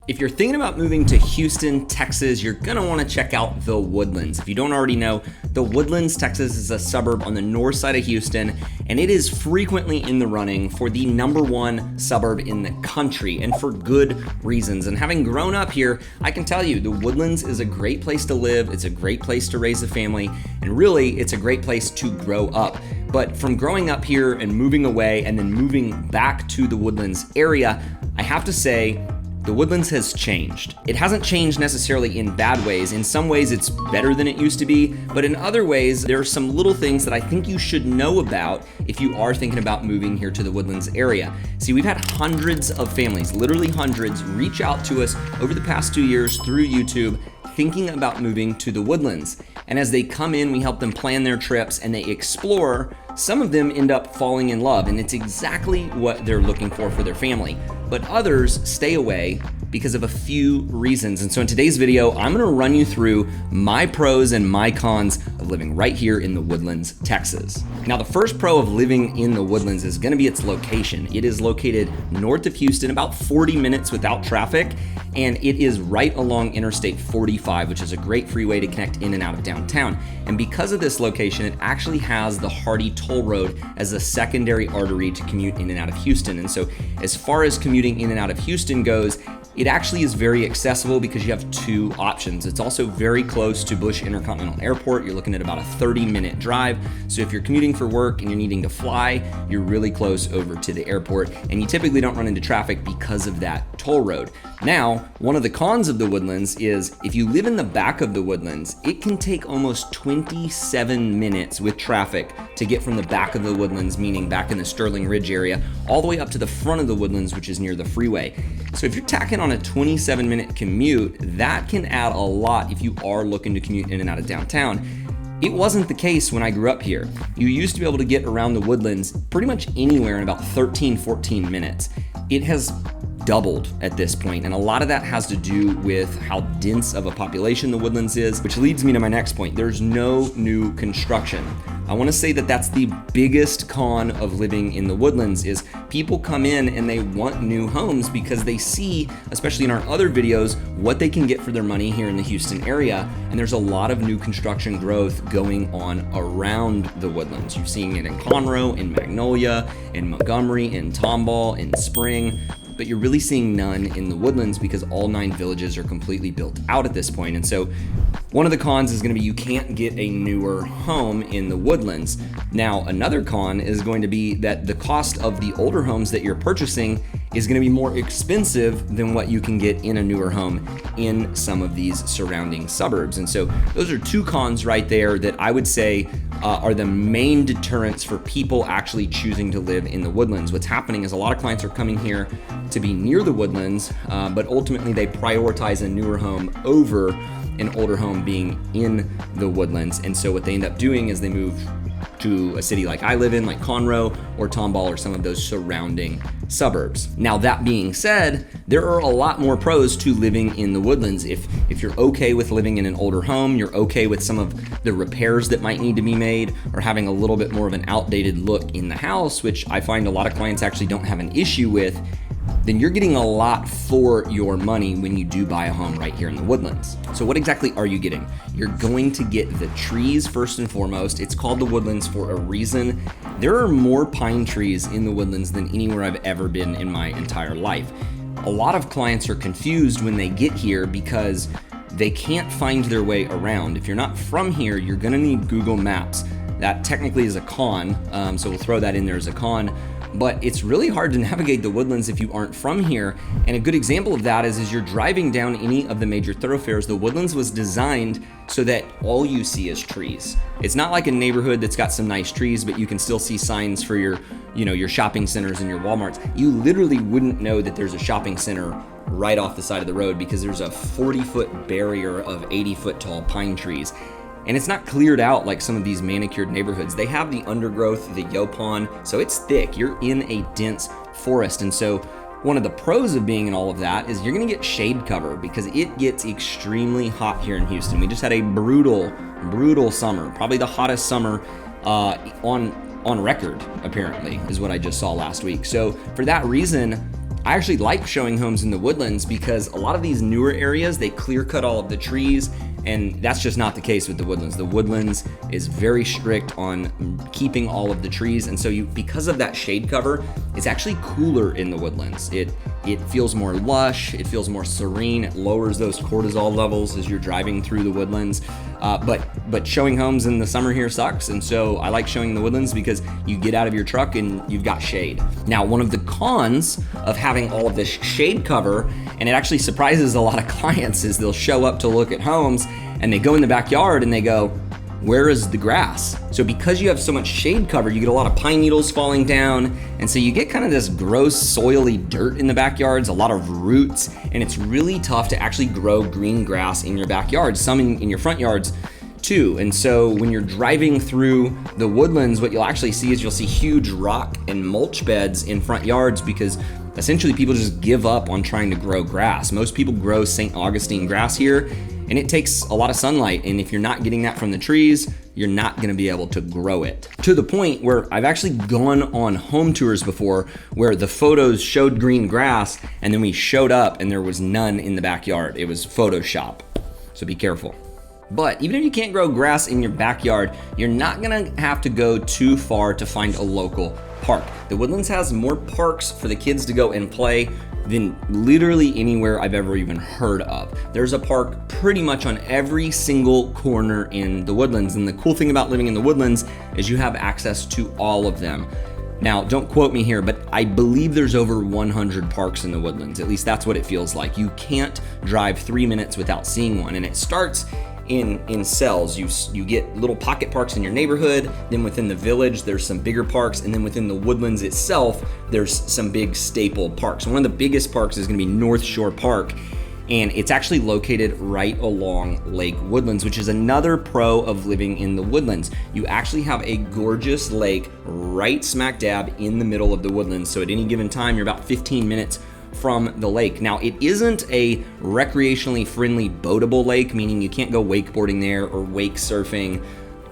If you're thinking about moving to Houston, Texas, you're gonna wanna check out the Woodlands. If you don't already know, the Woodlands, Texas is a suburb on the north side of Houston, and it is frequently in the running for the #1 suburb in the country, and for good reasons. And having grown up here, I can tell you the Woodlands is a great place to live, it's a great place to raise a family, and really, it's a great place to grow up. But from growing up here and moving away and then moving back to the Woodlands area, I have to say, the Woodlands has changed. It hasn't changed necessarily in bad ways. In some ways, it's better than it used to be, but in other ways, there are some little things that I think you should know about if you are thinking about moving here to the Woodlands area. See, we've had hundreds of families, literally hundreds, reach out to us over the past 2 years through YouTube thinking about moving to the Woodlands. And as they come in, we help them plan their trips and they explore. Some of them end up falling in love, and it's exactly what they're looking for their family. But others stay away because of a few reasons. And so in today's video, I'm gonna run you through my pros and my cons of living right here in the Woodlands, Texas. Now, the first pro of living in the Woodlands is gonna be its location. It is located north of Houston, about 40 minutes without traffic, and it is right along Interstate 45, which is a great freeway to connect in and out of downtown. And because of this location, it actually has the Hardy Toll Road as a secondary artery to commute in and out of Houston. And so as far as commuting in and out of Houston goes, it actually is very accessible because you have two options. It's also very close to Bush Intercontinental Airport. You're looking at about a 30-minute drive. So if you're commuting for work and you're needing to fly, you're really close over to the airport, and you typically don't run into traffic because of that toll road. Now, one of the cons of the Woodlands is if you live in the back of the Woodlands, it can take almost 27 minutes with traffic to get from the back of the Woodlands, meaning back in the Sterling Ridge area, all the way up to the front of the Woodlands, which is near the freeway. So if you're tacking on a 27-minute commute, that can add a lot if you are looking to commute in and out of downtown. It wasn't the case when I grew up here. You used to be able to get around the Woodlands pretty much anywhere in about 13, 14 minutes. It has doubled at this point, and a lot of that has to do with how dense of a population the Woodlands is, which leads me to my next point. There's no new construction. I want to say that that's the biggest con of living in the Woodlands is people come in and they want new homes because they see, especially in our other videos, what they can get for their money here in the Houston area, and there's a lot of new construction growth going on around the Woodlands. You're seeing it in Conroe, in Magnolia, in Montgomery, in Tomball, in Spring, but you're really seeing none in the Woodlands because all 9 villages are completely built out at this point. And so one of the cons is gonna be you can't get a newer home in the Woodlands. Now, another con is going to be that the cost of the older homes that you're purchasing is gonna be more expensive than what you can get in a newer home in some of these surrounding suburbs. And so those are 2 cons right there that I would say are the main deterrents for people actually choosing to live in the Woodlands. What's happening is a lot of clients are coming here to be near the Woodlands, but ultimately they prioritize a newer home over an older home being in the Woodlands. And so what they end up doing is they move to a city like I live in, like Conroe or Tomball or some of those surrounding suburbs. Now, that being said, there are a lot more pros to living in the Woodlands. If you're okay with living in an older home, you're okay with some of the repairs that might need to be made, or having a little bit more of an outdated look in the house, which I find a lot of clients actually don't have an issue with, then you're getting a lot for your money when you do buy a home right here in the Woodlands. So what exactly are you getting? You're going to get the trees first and foremost. It's called the Woodlands for a reason. There are more pine trees in the Woodlands than anywhere I've ever been in my entire life. A lot of clients are confused when they get here because they can't find their way around. If you're not from here, you're gonna need Google Maps. That technically is a con, so we'll throw that in there as a con. But it's really hard to navigate the Woodlands if you aren't from here. And a good example of that is as you're driving down any of the major thoroughfares, the Woodlands was designed so that all you see is trees. It's not like a neighborhood that's got some nice trees, but you can still see signs for your shopping centers and your Walmarts. You literally wouldn't know that there's a shopping center right off the side of the road because there's a 40-foot barrier of 80-foot tall pine trees. And it's not cleared out like some of these manicured neighborhoods. They have the undergrowth, the yaupon, so it's thick. You're in a dense forest. And so one of the pros of being in all of that is you're gonna get shade cover because it gets extremely hot here in Houston. We just had a brutal summer, probably the hottest summer on record, apparently, is what I just saw last week. So for that reason, I actually like showing homes in the Woodlands because a lot of these newer areas, they clear cut all of the trees, and that's just not the case with the Woodlands. The Woodlands is very strict on keeping all of the trees, and so because of that shade cover, it's actually cooler in the Woodlands. It feels more lush, it feels more serene, it lowers those cortisol levels as you're driving through the Woodlands. But showing homes in the summer here sucks, and so I like showing the Woodlands because you get out of your truck and you've got shade. Now, one of the cons of having all of this shade cover, and it actually surprises a lot of clients, is they'll show up to look at homes and they go in the backyard and they go, where is the grass? So because you have so much shade cover, you get a lot of pine needles falling down, and so you get kind of this gross soily dirt in the backyards, a lot of roots, and it's really tough to actually grow green grass in your backyard, some in your front yards too. And so when you're driving through the Woodlands, what you'll actually see is you'll see huge rock and mulch beds in front yards because essentially people just give up on trying to grow grass. Most people grow St. Augustine grass here, and it takes a lot of sunlight, and if you're not getting that from the trees, you're not gonna be able to grow it. To the point where I've actually gone on home tours before where the photos showed green grass, and then we showed up and there was none in the backyard. It was Photoshop, so be careful. But even if you can't grow grass in your backyard, you're not gonna have to go too far to find a local park. The Woodlands has more parks for the kids to go and play than literally anywhere I've ever even heard of. There's a park pretty much on every single corner in the Woodlands, and the cool thing about living in the Woodlands is you have access to all of them. Now, don't quote me here, but I believe there's over 100 parks in the Woodlands. At least that's what it feels like. You can't drive 3 minutes without seeing one, and it starts in cells. You get little pocket parks in your neighborhood, then within the village there's some bigger parks, and then within the Woodlands itself there's some big staple parks. One of the biggest parks is going to be North Shore Park, and it's actually located right along Lake Woodlands, which is another pro of living in the Woodlands. You actually have a gorgeous lake right smack dab in the middle of the Woodlands, so at any given time you're about 15 minutes from the lake. Now, it isn't a recreationally friendly boatable lake, meaning you can't go wakeboarding there or wake surfing.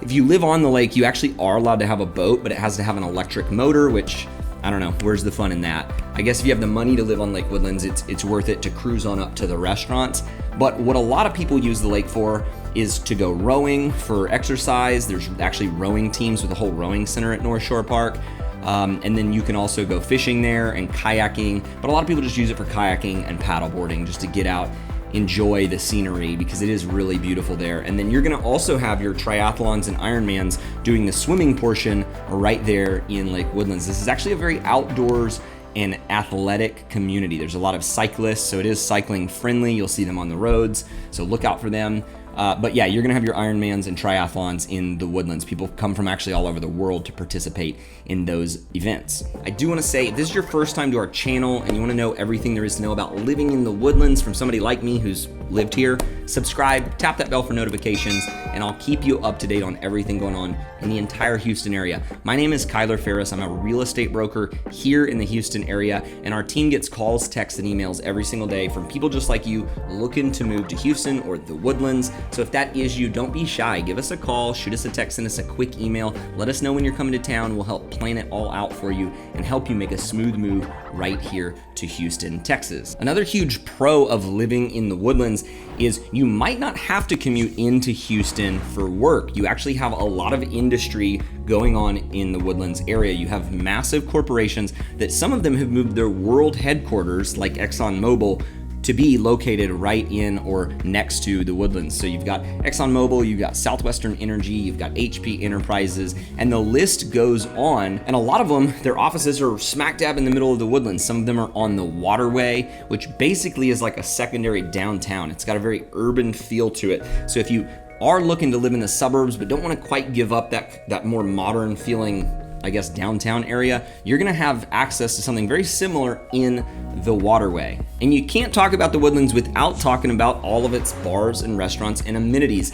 If you live on the lake, you actually are allowed to have a boat, but it has to have an electric motor, which, I don't know, where's the fun in that? I guess if you have the money to live on Lake Woodlands, it's worth it to cruise on up to the restaurants. But what a lot of people use the lake for is to go rowing for exercise. There's actually rowing teams with a whole rowing center at North Shore Park. And then you can also go fishing there and kayaking, but a lot of people just use it for kayaking and paddleboarding just to get out, enjoy the scenery, because it is really beautiful there. And then you're gonna also have your triathlons and Ironmans doing the swimming portion right there in Lake Woodlands. This is actually a very outdoors and athletic community. There's a lot of cyclists, so it is cycling friendly. You'll see them on the roads, so look out for them. But yeah, you're gonna have your Ironmans and triathlons in the Woodlands. People come from actually all over the world to participate in those events. I do wanna say, if this is your first time to our channel and you wanna know everything there is to know about living in the Woodlands from somebody like me who's lived here, subscribe, tap that bell for notifications, and I'll keep you up to date on everything going on in the entire Houston area. My name is Ferris. I'm a real estate broker here in the Houston area, and our team gets calls, texts, and emails every single day from people just like you looking to move to Houston or the Woodlands. So if that is you, don't be shy. Give us a call, shoot us a text, send us a quick email. Let us know when you're coming to town. We'll help plan it all out for you and help you make a smooth move right here to Houston, Texas. Another huge pro of living in the Woodlands is you might not have to commute into Houston for work. You actually have a lot of industry going on in the Woodlands area. You have massive corporations that some of them have moved their world headquarters, like ExxonMobil, to be located right in or next to the Woodlands. So you've got ExxonMobil, you've got Southwestern Energy, you've got HP Enterprises, and the list goes on. And a lot of them, their offices are smack dab in the middle of the Woodlands. Some of them are on the waterway, which basically is like a secondary downtown. It's got a very urban feel to it. So if you are looking to live in the suburbs but don't want to quite give up that more modern feeling, I guess, downtown area, you're gonna have access to something very similar in the waterway. And you can't talk about the Woodlands without talking about all of its bars and restaurants and amenities.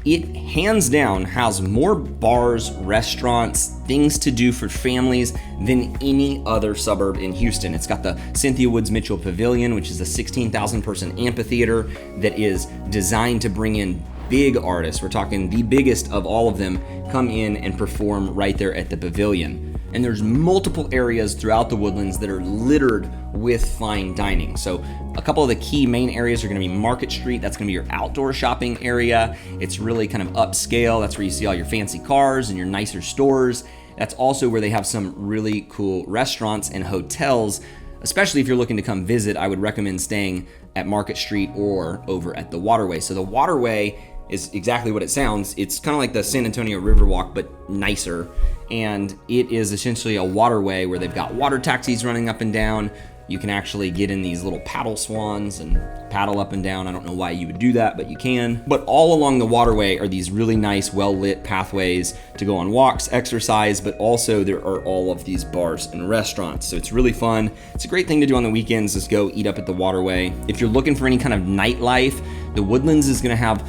It hands down has more bars, restaurants, things to do for families than any other suburb in Houston. It's got the Cynthia Woods Mitchell Pavilion, which is a 16,000 person amphitheater that is designed to bring in big artists. We're talking the biggest of all of them come in and perform right there at the pavilion. And there's multiple areas throughout the Woodlands that are littered with fine dining. So a couple of the key main areas are gonna be Market Street. That's gonna be your outdoor shopping area. It's really kind of upscale. That's where you see all your fancy cars and your nicer stores. That's also where they have some really cool restaurants and hotels. Especially if you're looking to come visit, I would recommend staying at Market Street or over at the Waterway. So the Waterway is exactly what it sounds. It's kind of like the San Antonio Riverwalk, but nicer. And it is essentially a waterway where they've got water taxis running up and down. You can actually get in these little paddle swans and paddle up and down. I don't know why you would do that, but you can. But all along the waterway are these really nice, well-lit pathways to go on walks, exercise, but also there are all of these bars and restaurants. So it's really fun. It's a great thing to do on the weekends, is go eat up at the waterway. If you're looking for any kind of nightlife, the Woodlands is gonna have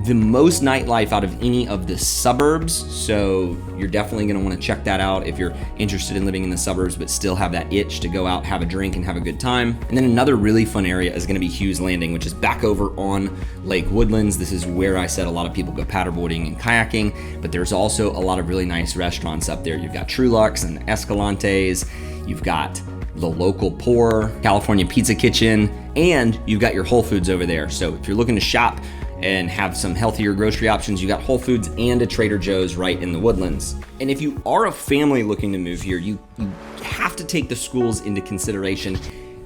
the most nightlife out of any of the suburbs, so you're definitely going to want to check that out if you're interested in living in the suburbs but still have that itch to go out, have a drink, and have a good time. And then another really fun area is going to be Hughes Landing, which is back over on Lake Woodlands. This is where I said a lot of people go paddleboarding and kayaking, but there's also a lot of really nice restaurants up there. You've got Trulux and Escalante's, you've got the local Pour, California Pizza Kitchen, and you've got your Whole Foods over there. So if you're looking to shop and have some healthier grocery options, you got Whole Foods and a Trader Joe's right in the Woodlands. And if you are a family looking to move here, you have to take the schools into consideration.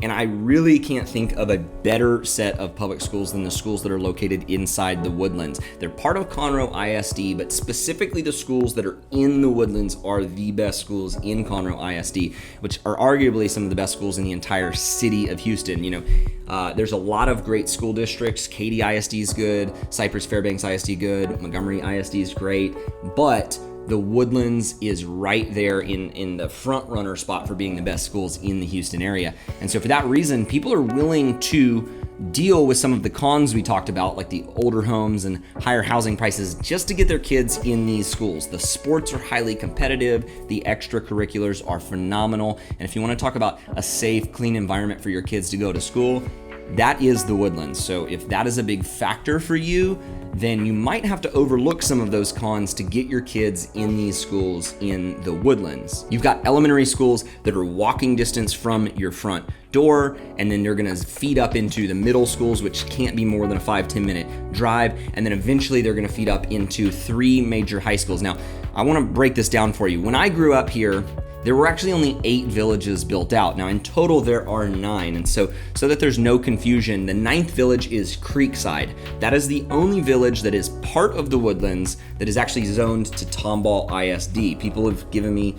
And I really can't think of a better set of public schools than the schools that are located inside the Woodlands. They're part of Conroe ISD, but specifically the schools that are in the Woodlands are the best schools in Conroe ISD, which are arguably some of the best schools in the entire city of Houston. There's a lot of great school districts. Katy ISD is good, Cypress Fairbanks ISD good, Montgomery ISD is great, but the Woodlands is right there in the front runner spot for being the best schools in the Houston area. And so for that reason, people are willing to deal with some of the cons we talked about, like the older homes and higher housing prices, just to get their kids in these schools. The sports are highly competitive, the extracurriculars are phenomenal, and if you want to talk about a safe, clean environment for your kids to go to school, that is the Woodlands. So if that is a big factor for you, then you might have to overlook some of those cons to get your kids in these schools in the Woodlands. You've got elementary schools that are walking distance from your front door, and then they're gonna feed up into the middle schools, which can't be more than a 5-10 minute drive, and then eventually they're gonna feed up into 3 major high schools. Now, I wanna break this down for you. When I grew up here, there were actually only 8 villages built out. Now in total there are 9, and so that there's no confusion, the 9th village is Creekside. That is the only village that is part of the Woodlands that is actually zoned to Tomball ISD. People have given me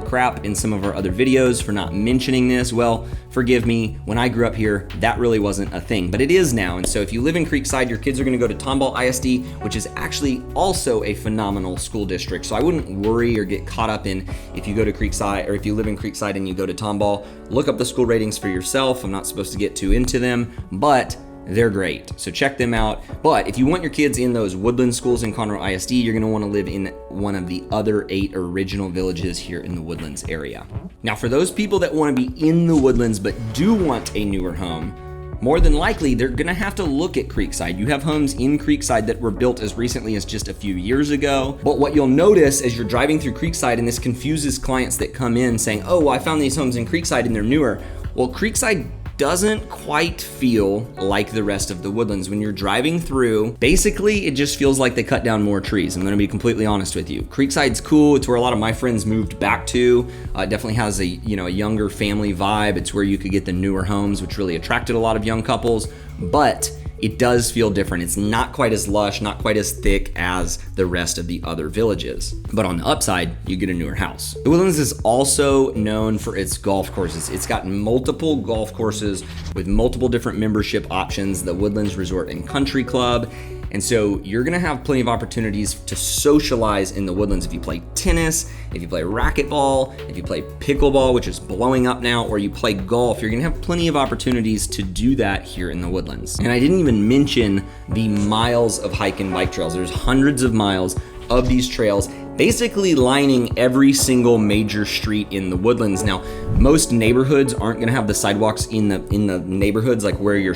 crap in some of our other videos for not mentioning this. Well, forgive me, when I grew up here, that really wasn't a thing, but it is now. And so if you live in Creekside, your kids are gonna go to Tomball ISD, which is actually also a phenomenal school district. So I wouldn't worry or get caught up in if you go to Creekside, or if you live in Creekside and you go to Tomball, look up the school ratings for yourself. I'm not supposed to get too into them, but they're great, so check them out. But if you want your kids in those Woodland schools in Conroe ISD, you're gonna wanna live in one of the other 8 original villages here in the Woodlands area. Now, for those people that wanna be in the Woodlands but do want a newer home, more than likely, they're gonna have to look at Creekside. You have homes in Creekside that were built as recently as just a few years ago. But what you'll notice as you're driving through Creekside, and this confuses clients that come in saying, oh, well, I found these homes in Creekside and they're newer. Well, Creekside doesn't quite feel like the rest of the Woodlands. When you're driving through, basically it just feels like they cut down more trees. I'm gonna be completely honest with you. Creekside's cool. It's where a lot of my friends moved back to. It definitely has a younger family vibe. It's where you could get the newer homes, which really attracted a lot of young couples, but it does feel different. It's not quite as lush, not quite as thick as the rest of the other villages. But on the upside, you get a newer house. The Woodlands is also known for its golf courses. It's got multiple golf courses with multiple different membership options, the Woodlands Resort and Country Club. And so you're gonna have plenty of opportunities to socialize in the Woodlands. If you play tennis, if you play racquetball, if you play pickleball, which is blowing up now, or you play golf, you're gonna have plenty of opportunities to do that here in the Woodlands. And I didn't even mention the miles of hike and bike trails. There's hundreds of miles of these trails basically lining every single major street in the Woodlands. Now, most neighborhoods aren't going to have the sidewalks in the neighborhoods like where your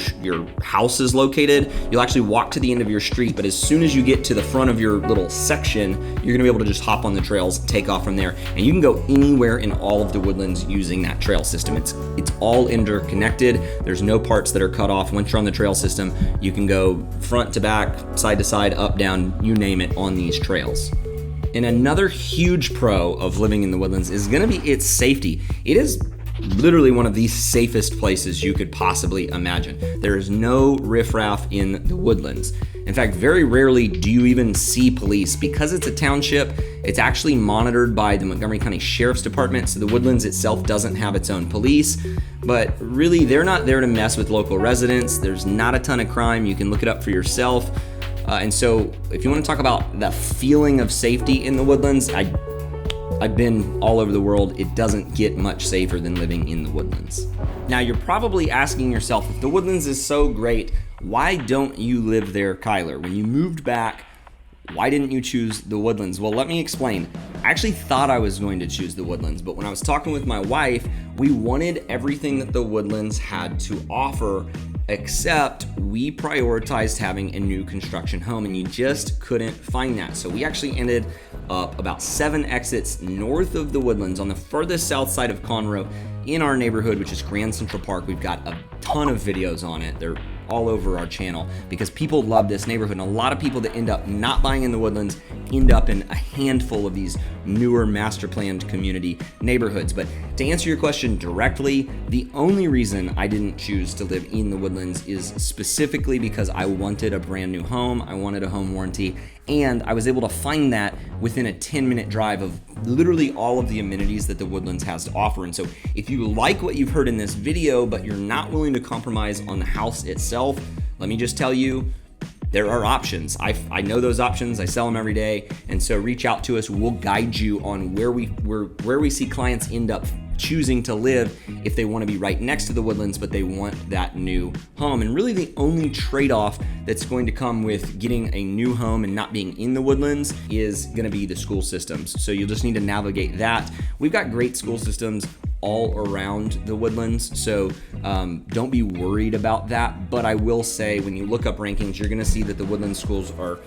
house is located. You'll actually walk to the end of your street, but as soon as you get to the front of your little section, you're going to be able to just hop on the trails, take off from there, and you can go anywhere in all of the Woodlands using that trail system. It's all interconnected. There's no parts that are cut off. Once you're on the trail system, you can go front to back, side to side, up, down, you name it, on these trails. And another huge pro of living in the Woodlands is going to be its safety. It is literally one of the safest places you could possibly imagine. There is no riffraff in the Woodlands. In fact, very rarely do you even see police. Because it's a township, it's actually monitored by the Montgomery County Sheriff's Department, so the Woodlands itself doesn't have its own police. But really, they're not there to mess with local residents. There's not a ton of crime. You can look it up for yourself. And so if you want to talk about the feeling of safety in the Woodlands, I've been all over the world. It doesn't get much safer than living in the Woodlands. Now, you're probably asking yourself, if the Woodlands is so great, why don't you live there, Kyler? When you moved back, why didn't you choose the Woodlands? Well, let me explain. I actually thought I was going to choose the Woodlands, but when I was talking with my wife, we wanted everything that the Woodlands had to offer, except we prioritized having a new construction home, and you just couldn't find that. So we actually ended up about 7 exits north of the Woodlands on the furthest south side of Conroe in our neighborhood, which is Grand Central Park. We've got a ton of videos on it. They're all over our channel because people love this neighborhood, and a lot of people that end up not buying in the Woodlands end up in a handful of these newer master planned community neighborhoods. But to answer your question directly, the only reason I didn't choose to live in the Woodlands is specifically because I wanted a brand new home. I wanted a home warranty, and I was able to find that within a 10-minute drive of literally all of the amenities that the Woodlands has to offer. And so if you like what you've heard in this video, but you're not willing to compromise on the house itself, let me just tell you, there are options. I know those options. I sell them every day. And so reach out to us. We'll guide you on where we see clients end up choosing to live if they want to be right next to the Woodlands, but they want that new home. And really the only trade-off that's going to come with getting a new home and not being in the Woodlands is going to be the school systems. So you'll just need to navigate that. We've got great school systems all around the Woodlands, so don't be worried about that. But I will say, when you look up rankings, you're gonna see that the Woodlands schools are,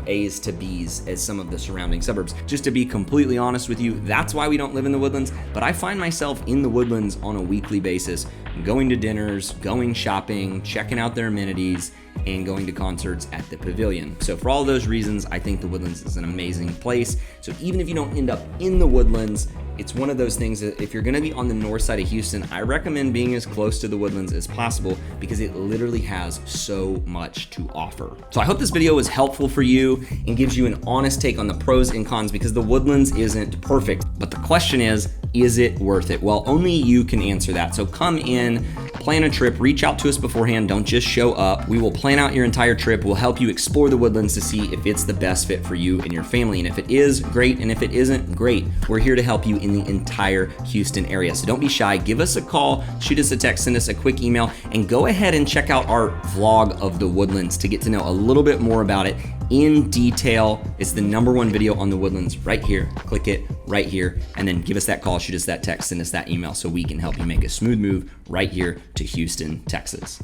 A's to B's as some of the surrounding suburbs. Just to be completely honest with you, that's why we don't live in the Woodlands, but I find myself in the Woodlands on a weekly basis, going to dinners, going shopping, checking out their amenities, and going to concerts at the Pavilion. So for all those reasons, I think the Woodlands is an amazing place. So even if you don't end up in the Woodlands, it's one of those things that if you're gonna be on the north side of Houston, I recommend being as close to the Woodlands as possible because it literally has so much to offer. So I hope this video was helpful for you and gives you an honest take on the pros and cons, because the Woodlands isn't perfect. But the question is it worth it? Well, only you can answer that. So come in, plan a trip, reach out to us beforehand, don't just show up. We will plan out your entire trip. We'll help you explore the Woodlands to see if it's the best fit for you and your family. And if it is, great. And if it isn't, great. We're here to help you in the entire Houston area. So don't be shy. Give us a call, shoot us a text, send us a quick email, and go ahead and check out our vlog of the Woodlands to get to know a little bit more about it in detail. It's the #1 video on the Woodlands right here. Click it right here, and then give us that call, shoot us that text, send us that email so we can help you make a smooth move right here to Houston, Texas.